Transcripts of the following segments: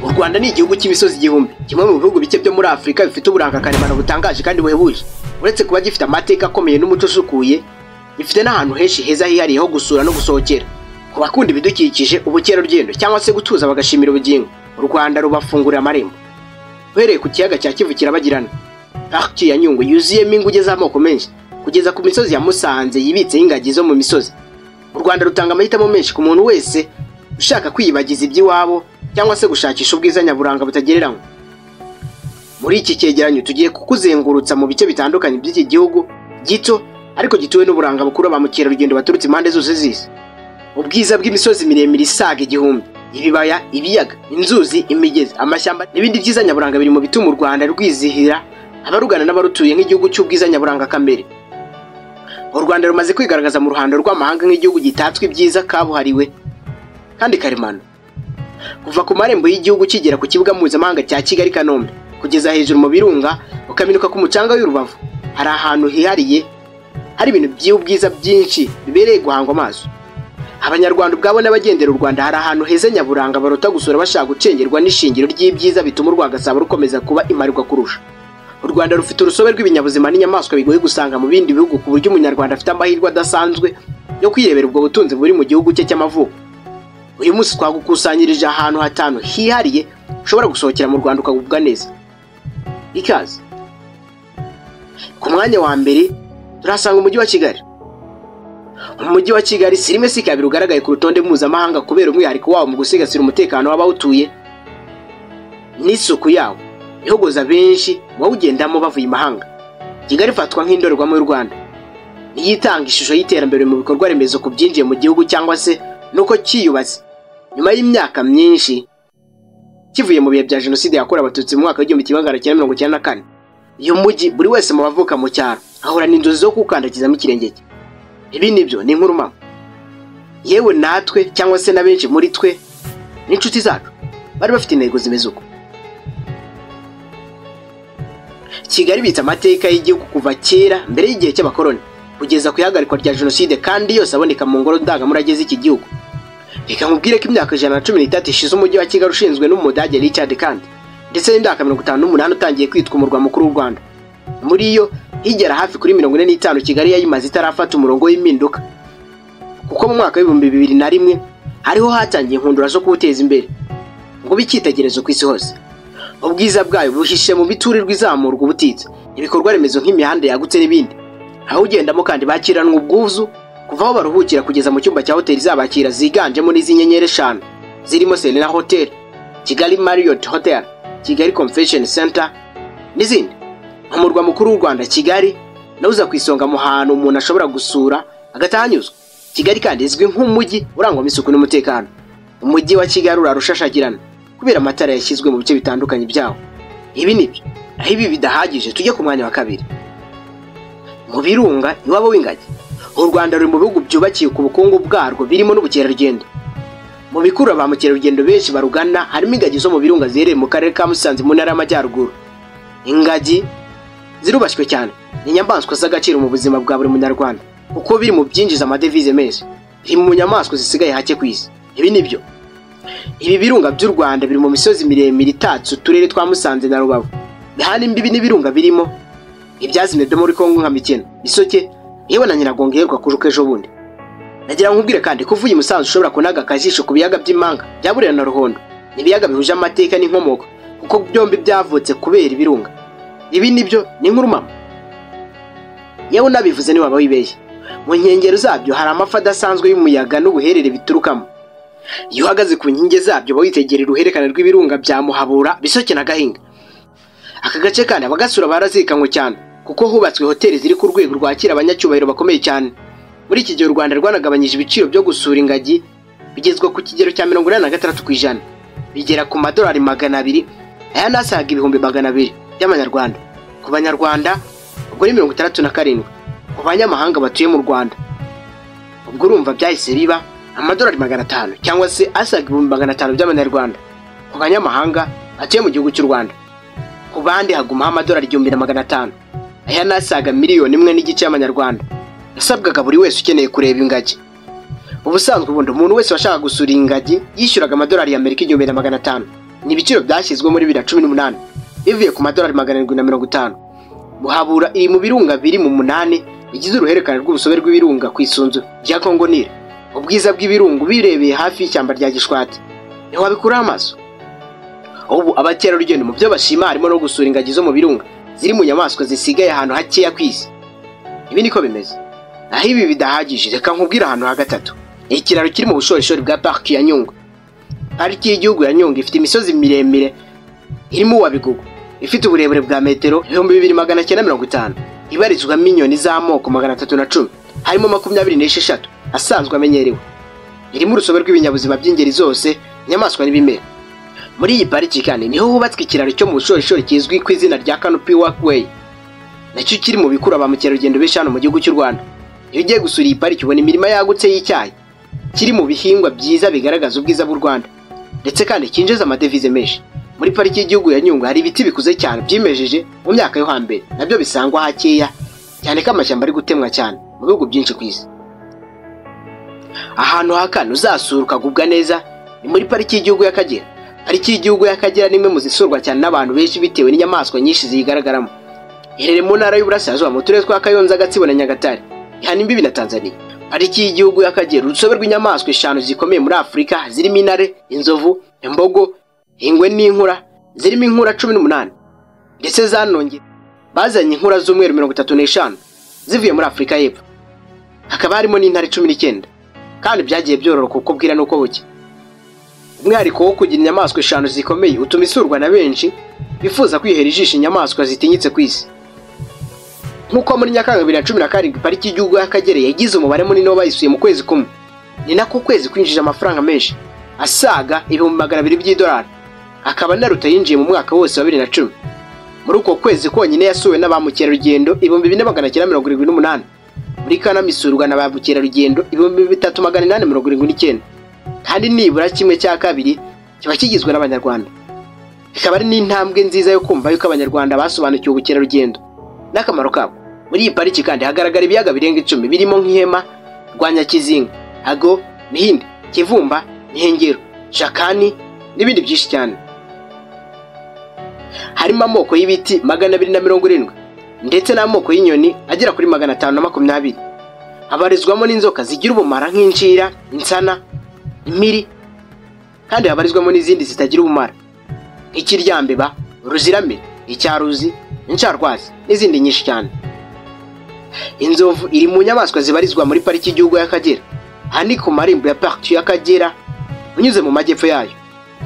U Rwanda ni igihugu cy'imisozi igihumbi, kimwe mu bihugu bike byo muri Afurika bifite uburanga karemano butangaje kandi buhebuje. Uretse kuba gifite amateka akomeye n'umuco usukuye, gifite n'ahantu henshi heza hihariye ho gusura no gusohokera. Ku bakunda ibidukikije, ubukerarugendo cyangwa se gutuza bagashimira ubugingo, u Rwanda rubafungurira amarembo. Uhereye ku kiyaga cya Kivu kirabagirana, pariki ya Nyungwe yuzuyemo inguge z'amoko menshi, kugeza ku misozi ya Musanze yibitseho ingagi zo mu misozi. U Rwanda rutanga amahitamo menshi ku muntu wese ushaka kwiyibagiza iby'iwabo cyangwa se gushakisha ubwiza nyaburanga butagereranywa. Muri iki cyegeranyo tugiye kukuzengurutsa mu bice bitandukanye by'iki gihugu gito ariko gituwe n'uburanga bukuru ba mukerarugendo baturutse impande zose z'isi. Ubwiza bw'imisozi miremire isaga igihumbi, ibibaya, ibiyaga, inzuzi, imigezi, amashyamba n'ibindi byiza nyaburanga biri mu bituma u Rwanda rwizihira abarugana n'abarutuye nk'igihugu cy'ubwiza nyaburanga kamere. U Rwanda rumaze kwigaragaza mu ruhando rw'amahanga nk'igihugu gitatswe ibyiza kabuhariwe kandi karemano. Kuva ku marembo y'igihugu kigera ku kibuga mpuzamahanga cya Kigali Kanombe kugeza hejuru mu birunga ukaminuka ku mucanga w'Urubavu, hari ahantu hihariye, hari ibintu by'ubwiza byinshi bibereye guhangwa amaso. Abanyarwanda ubwabo n'abagendera u Rwanda hari ahantu heza nyaburanga barota gusura bashaka gucengerwa n'ishingiro ry'ibyiza bituma urwa Gasabo rukomeza kuba imarirwa kurusha. U Rwanda rufite urusobe rw'ibinyabuzima n'inyamaswa bigoye gusanga mu bindi bihugu, ku buryo umunyarwanda afite amahirwe adasanzwe yo kwirebera ubwo butunzi buri mu gihugu cye cy'amavuko. Uyu munsi twagukusanyirije ahantu hatanu hihariye ushobora gusohokera mu Rwanda ukagubwa neza. Ikaze. Ku mwanya wa mbere turasanga umujyi wa Kigali. Umujyi wa Kigali si rimwe si kabiri ugaragaye ku rutonde mpuzamahanga kubera umwihariko wawo mu gusigasira umutekano w'abawutuye n'isuku yawo ihogoza benshi bawugendamo bavuye imahanga. Kigali ifatwa nk'indorerwamo y'u Rwanda, niyitanga ishusho y'iterambere mu bikorwa remezo ku byinjiye mu gihugu cyangwa se nuko cyiyubatse nyuma y'imyaka myinshi kivuye mu bihe bya jenoside yakorewe abatutsi mu mwaka w'1994. Uyu mujyi buri wese mu bavuka mu cyaro ahora n'inzozi zo kukandagizamo ikirenge cye. Ibi nibyo ni inkuru mama, yewe natwe cyangwa se na benshi muri twe n'inshuti zacu bari bafite intego zimeze uko. Kigali ibitse amateka y'igihugu kuva kera mbere y'igihe cy'abakoloni kugeza ku ihagarikwa rya jenoside, kandi yose aboneka mu ngoro ndangamurage z'iki gihugu. Reka nkubwire ko imyaka 113 ishize umujyi wa Kigali ushinzwe n'umudage Richard Kandt, ndetse n'imyaka 58 utangiye kwitwa umurwa mukuru w'u Rwanda. Muri yo higera hafi kuri 45 Kigali yayimaze itarafata umurongo w'impinduka, kuko mu mwaka w'2001 hariho hatangiye inkundura zo kuwuteza imbere ngo bikitegerezo ku isi hose. Ubwiza bwayo buhishe mu biturirwa izamurwa ubutitsa, ibikorwa remezo nk'imihanda yagutse n'ibindi. Aho ugendamo kandi bakiranwa ubwuzu kuva aho baruhukira kugeza mu cyumba cya hoteli zabakira ziganjemo n'iz'inyenyeri 5 zirimo Serena Hotel, Kigali Marriott Hotel, Kigali Convention Center n'izindi. Umurwa mukuru w'u Rwanda Kigali nawuza kwisonga mu hantu umuntu ashobora gusura agatahanyuzwa. Kigali kandi izwi nk'umujyi urangwa n'isuku n'umutekano. Umujyi wa Kigali urarushashagirana kubera amatara yashyizwe mu bice bitandukanye byawo. Ibi nibyo, aho ibi bidahagije tujye ku mwanya wa kabiri. Mu birunga iwabo w'ingagi, u Rwanda ruri mu bihugu byubakiye ku bukungu bwarwo birimo n'ubukerarugendo. Mu bikurura ba mukerarugendo benshi barugana harimo ingagi zo mu birunga ziherereye mu karere ka Musanze mu ntara y'Amajyaruguru. Ingagi zirubashywe cyane, ni inyamaswa z'agaciro mu buzima bwa buri munyarwanda kuko biri mu byinjiza amadevize menshi, biri mu nyamaswa zisigaye hake ku isi. Ibi nibyo, ibi birunga by'u Rwanda biri mu misozi miremire itatse uturere twa Musanze na Rubavu. Bihana imbibi n'ibirunga birimo ibyazimye byo muri Kongo nka Mikeno, Bisoke, yewe na Nyiragongo iheruka kujuka ejo bundi. Nagira nkubwire kandi ko uvuye i Musanze ushobora kunaga akajisho ku biyaga by'Imanga bya Burera na Ruhondo. Ni ibiyaga bihuje amateka n'inkomoko kuko byombi byavutse kubera ibirunga. Ibi nibyo ni inkuru mama, yewe nabivuze ni waba wibeshye. Mu nkengero zabyo hari amafi adasanzwe y'umuyaga n'ubuherere biturukamo. Iyo uhagaze ku nkinge zabyo bawitegerera uruherekane rw'ibirunga bya Muhabura, Bisoke na Gahinga. Aka gace kandi abagasura barazirikanywe cyane kuko hubatswe hoteli ziri ku rwego rwakira abanyacyubahiro bakomeye cyane. Muri iki gihe u Rwanda rwanagabanyije ibiciro byo gusura ingagi bigezwa ku kigero cya 86%, bigera ku madolari 200, aya nasaga ibihumbi 200 by'amanyarwanda ku banyarwanda, ubwo ni 67 ku banyamahanga batuye mu Rwanda. Ubwo urumva byahise biba amadolari 500 cyangwa se asaga 500 by'amanyarwanda ku banyamahanga batuye mu gihugu cy'u Rwanda. Ku bandi hagumaho amadolari 1500, aya nasaga miliyoni 1 n'igice y'amanyarwanda yasabwaga buri wese ukeneye kureba ingagi. Ubusanzwe ubundi umuntu wese washaka gusura ingagi yishyuraga amadolari y'Amerika 1500. Ni ibiciro byashyizwe muri 2018 bivuye ku madolari 750. Muhabura iri mu birunga biri mu 8 bigize uruhererekane rw'urusobe rw'ibirunga ku isunzu rya Congo Nile. Ubwiza bw'ibirungu birebeye hafi y'ishyamba rya Gishwati niho wabikura amaso. Ubu abakerarugendo mu byo bashima harimo no gusura ingagi zo mu birunga ziri mu nyamaswa zisigaye ahantu hakeya kwisi. Ibi niko bimeze. Naho ibi bidahagije, reka nkubwira ahantu ha gatatu. Ikiraro kiri mu bushorishori bwa Pariki ya Nyungwe. Pariki y'igihugu ya Nyungwe ifite imisozi miremire irimo uwa Bigugu, ifite uburebure bwa metero 2950, ibarizwamo inyoni z'amoko 310, harimo 26 asanzwe amenyerewe. Irimo urusobe rw'ibinyabuzima by'ingeri zose, inyamaswa n'ibimera. Muri iyi pariki kandi niho hubatswe ikiraro cyo mu bushorishori kizwi ku izina rya Canopy Walkway, nacyo kiri mu bikura ba mukerarugendo benshi hano mu gihugu cy'u Rwanda. Iyo ugiye gusura iyi pariki ubona imirima yagutse y'icyayi kiri mu bihingwa byiza bigaragaza ubwiza bw'u Rwanda, ndetse kandi kinjiza amadevize menshi. Muri pariki y'igihugu ya Nyungwe hari ibiti bikuze cyane byimejeje mu myaka yo hambere, nabyo bisangwa hakeya cyane ko amashyamba ari gutemwa cyane mu bihugu byinshi ku isi. Ahantu hakana uzasura ukagubwa neza ni muri pariki y'igihugu y'Akagera. Pariki y'igihugu y'Akagera ni imwe mu zisurwa cyane n'abantu benshi bitewe n'inyamaswa nyinshi ziyigaragaramo. Iherereye mu ntara y'Uburasirazuba mu turere twa Kayonza, Gatsibo na Nyagatare, ihana imbibi na Tanzania. Pariki y'igihugu y'Akagera urusobe rw'inyamaswa 5 zikomeye muri Afurika zirimo intare, inzovu, imbogo, ingwe n'inkura, zirimo inkura 18 ndetse zanonge bazanye inkura z'umweru 35 zivuye muri Afurika y'Epfo. Hakaba harimo n'intare 19 kandi byagiye byororoka uko bwira nuko buke. Umwihariko wo kugira inyamaswa 5 zikomeye utuma isurwa na benshi bifuza kwihera ijisho inyamaswa zitinyitse ku isi. Nkuko muri Nyakanga 2017 pariki y'igihugu y'Akagera yagize umubare munini w'abayisuye mu kwezi kumwe, ni nako kwezi kwinjije amafaranga menshi asaga $200,000 by'idolari, akaba naruta yinjiye mu mwaka wose wa 2010. Muri uko kwezi konyine yasuwe n'abamukerarugendo 2978, muri Kanama isurwa na bamukerarugendo 3879, kandi nibura kimwe cya kabiri kiba kigizwe n'Abanyarwanda. Ikaba ari n'intambwe nziza yo kumva yuko Abanyarwanda basobanukiwe ubukerarugendo n'akamaro kabo. Muri iyi pariki kandi hagaragara ibiyaga birenga 10 birimo nk'Ihema, Rwanyakizinga, Hago, Mihinde, Kivumba, Nihengero, Shakani n'ibindi byinshi cyane. Harimo amoko y'ibiti 270 ndetse n'amoko y'inyoni agera kuri 520. Habarizwamo n'inzoka zigira ubumara nk'inshira, insana, impiri, kandi habarizwamo n'izindi zitagira ubumara nk'ikiryambeba, uruziramire, icyaruzi, insharwazi n'izindi nyinshi cyane. Inzovu iri mu nyamaswa zibarizwa muri pariki y'igihugu y'Akagera. Hani ku marembo ya Pariki y'Akagera unyuze mu majyepfo yayo.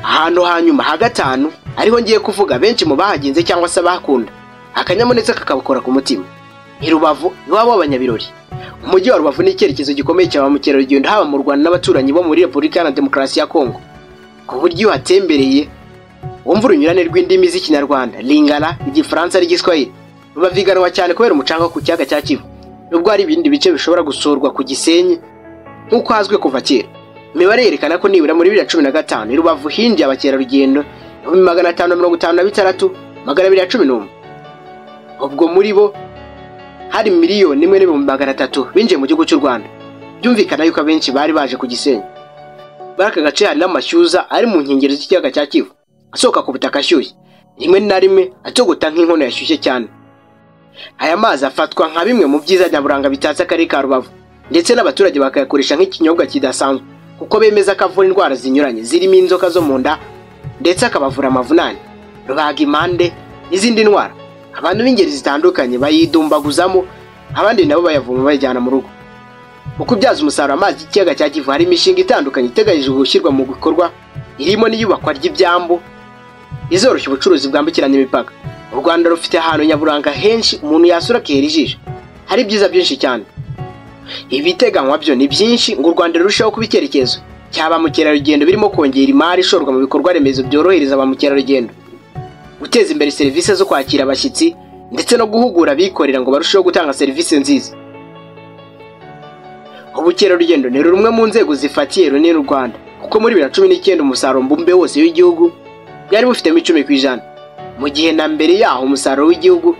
Ahantu hanyuma ha gatanu ariho ngiye kuvuga benshi mu bahagenze cyangwa se abakunda akanyamuneza kakabukora ku mutima. Ni Rubavu, iwabo w'abanyabirori. Umujyi wa Rubavu ni icyerekezo gikomeye cya bamukerarugendo haba mu Rwanda n'abaturanyi bo muri Repubulika ya Demokarasi ya Kongo, ku buryo hatembereye wumva urunyurane rw'indimi z'Ikinyarwanda, Lingala, Igifaransa n'Igiswahili. Rubaviganwa cyane kubera umucanga ku kiyaga cya Kivu, nubwo hari ibindi bice bishobora gusurwa ku Gisenyi nk'uko hazwi kuva kera. Imibare yerekana ko nibura muri 2015 Rubavu hinjiye abakerarugendo 556, 211. Ubwo muri bo hari 1,300,000 binjiye mu gihugu cy'u Rwanda. Byumvikana yuko abenshi bari baje ku Gisenyi. Baraka gace hari n'amashyuza ari mu nkengero z'ikiyaga cya Kivu asohoka ku butaka ashyushye, rimwe na rimwe atogota nk'inkono yashyushye cyane. Aya mazi afatwa nka bimwe mu byiza nyaburanga bitatse akarere ka Rubavu, ndetse n'abaturage bakayakoresha nk'ikinyobwa kidasanzwe kuko bemeza ko avura indwara zinyuranye zirimo inzoka zo mu nda, ndetse akabavura amavunane, rubagimpande n'izindi ndwara. Abantu b'ingeri zitandukanye bayidumbaguzamo, abandi nabo bayavuma bayajyana mu rugo. Mu kubyaza umusaruro amazi y'ikiyaga cya Kivu hari imishinga itandukanye iteganyijwe gushyirwa mu bikorwa, irimo n'iyubakwa ry'ibyambu izoroshya ubucuruzi bwambukiranya imipaka. U Rwanda rufite ahantu nyaburanga henshi umuntu yasura akihera ijisho, hari byiza byinshi cyane. Ibiteganywa byo ni byinshi ngo u Rwanda rurusheho kuba icyerekezo cyaba mukerarugendo, birimo kongera imari ishorwa mu bikorwa remezo byorohereza ba mukerarugendo, guteza imbere serivisi zo kwakira abashyitsi, ndetse no guhugura abikorera ngo barusheho gutanga serivisi nziza. Ubukerarugendo ni rumwe mu nzego zifatiye runini u Rwanda, kuko muri 2019 umusaruro mbumbe wose w'igihugu bwari bufitemo 10%, mu gihe na mbere yaho umusaruro w'igihugu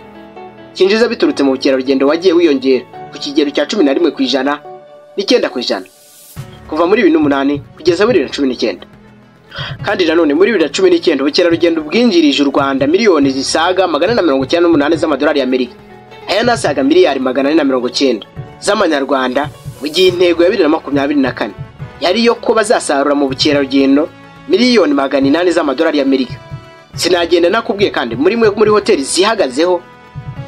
kinjiza biturutse mu bukerarugendo wagiye wiyongera ku kigero cya 11% n'9%. kuva muri 2008 kugeza muri 2019. Kandi nanone muri 2019 ubukerarugendo bwinjirije u Rwanda miliyoni zisaga 198 z'amadolari y'Amerika, aya nasaga miliyari 490 z'amanyarwanda, mu gihe intego ya 2024 yari yo ko bazasarura mu bukerarugendo miliyoni 800 z'amadolari y'Amerika. Sinagenda nakubwiye kandi muri mwe muri hoteli zihagazeho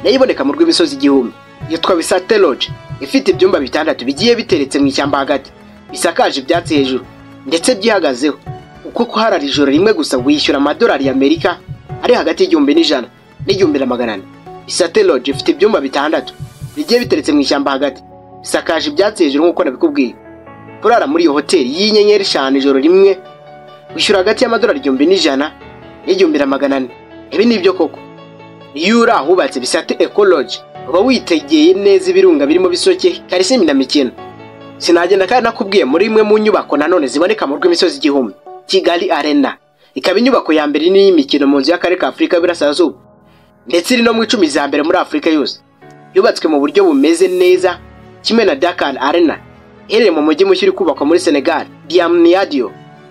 nayiboneka mu rw'imisozi igihumbi yitwa Bisate Lodge, ifite ibyumba bitandatu bigiye biteretse mu ishyamba hagati, bisakaje ibyatsi hejuru ndetse byihagazeho. Uko kuharara ijoro rimwe gusa wishyura amadolari y'Amerika ari hagati y'100 n'1,400. Bisate Lodge ifite ibyumba bitandatu bigiye biteretse mu ishyamba hagati, bisakaje ibyatsi hejuru nk'uko nabikubwiye. Kurara muri iyo hoteli y'inyenyeri 5 ijoro rimwe wishyura hagati y'amadolari 1,100 n'1,400. Ibi nibyo koko. Iyo uri ahubatse Bisate Eco Lodge uba witegeye neza ibirunga birimo Bisoke, Karisimbi na Mikino. Sinagenda kandi nakubwiye muri imwe mu nyubako nanone ziboneka mu rw'imisozi igihumbi, Kigali Arena. Ikaba inyubako ya mbere ni y'imikino mu nzu y'akarere ka Afurika y'Iburasirazuba, ndetse iri no mu 10 za mbere muri Afurika yose. Yubatswe mu buryo bumeze neza kimwe na Dakar Arena iherereye mu mujyi mushya uri kubakwa muri Senegal, Diamniadio,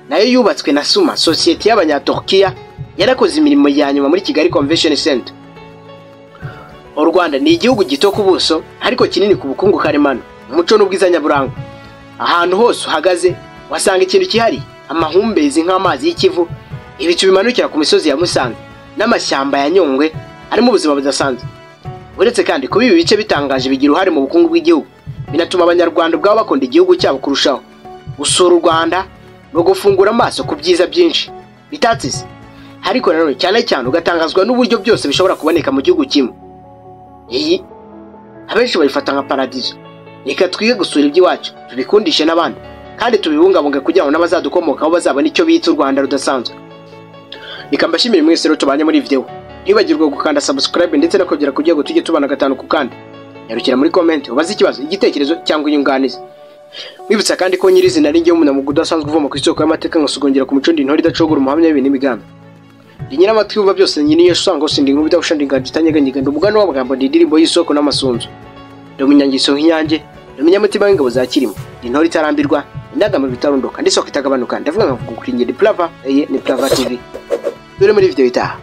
nayo yubatswe na Suma, sosiyete y'Abanya-Turkiya yarakoze imirimo ya nyuma muri Kigali Convention Center. U Rwanda ni igihugu gito ku buso ariko kinini ku bukungu karemano, umuco n'ubwiza nyaburanga. Ahantu hose uhagaze wasanga ikintu kihari, amahumbezi nk'amazi y'Ikivu, ibicu bimanukira ku misozi ya Musanze n'amashyamba ya Nyungwe arimo ubuzima budasanzwe. Uretse kandi kuba ibi bice bitangaje bigira uruhare mu bukungu bw'igihugu, binatuma abanyarwanda ubwabo bakunda igihugu cyabo kurushaho. Gusura u Rwanda no gufungura amaso ku byiza byinshi bitatse, ariko nanone cyane ugatangazwa n'uburyo byose bishobora kuboneka mu gihugu kimwe. Iyi abenshi bayifata nka paradizo. Reka twige gusura iby'iwacu, tubikundishe n'abandi, kandi tubibungabunge kugira ngo n'abazadukomokaho bazabona icyo bita u Rwanda rudasanzwe. Reka mbashimire mwese rero tubanye muri video. Ntibagirwe gukanda subscribe ndetse no kugera kugira ngo tujye tubana gatanu ku kandi. Yarukira muri comment ubaze ikibazo, igitekerezo cyangwa inyunganizi. Mwibutsa kandi ko nyirizina ari ngiye umunyamugu udasanzwe uvoma ku isoko y'amateka ngasugongera ku muco ndintore idacogora umuhamya w'ibintu n'imigambi. Rinyira amatwi uva byose nyine yasanga usindi nkubita ushandinga gitanyeganyega ndumugano w'amagambo ndirimbo y'isoko n'amasunzu. Dominyangiso nk'inyange, dominyamutima w'ingabo za Kirimo, intore itarambirwa, indagamiro bitarundoka ndisoko itagabanuka. Ndavuga nkavuga kuri ngende Plava, ni Plava TV. Dore muri video itaha.